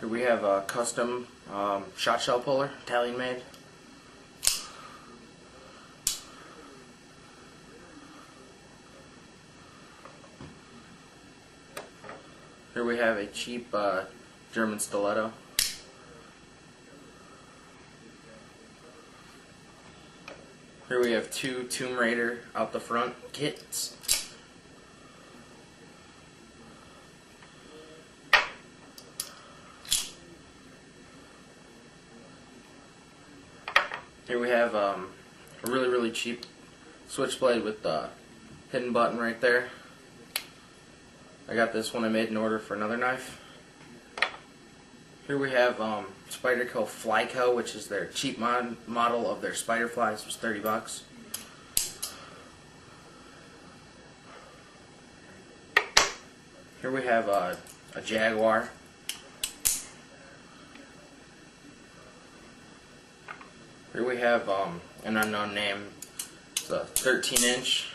Here we have a custom shot shell puller, Italian made. Here we have a cheap German stiletto. Here we have two Tomb Raider out the front kits. Here we have a really cheap Switchblade with the hidden button right there. I got this one I made in order for another knife. Here we have Spyderco Flyco, which is their cheap model of their spider flies. It was $30. Here we have a Jaguar. Here we have an unknown name. It's a 13-inch.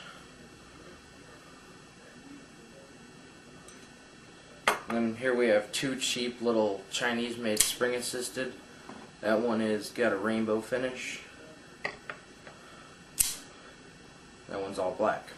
And then here we have two cheap little Chinese-made spring-assisted. That one is got a rainbow finish. That one's all black.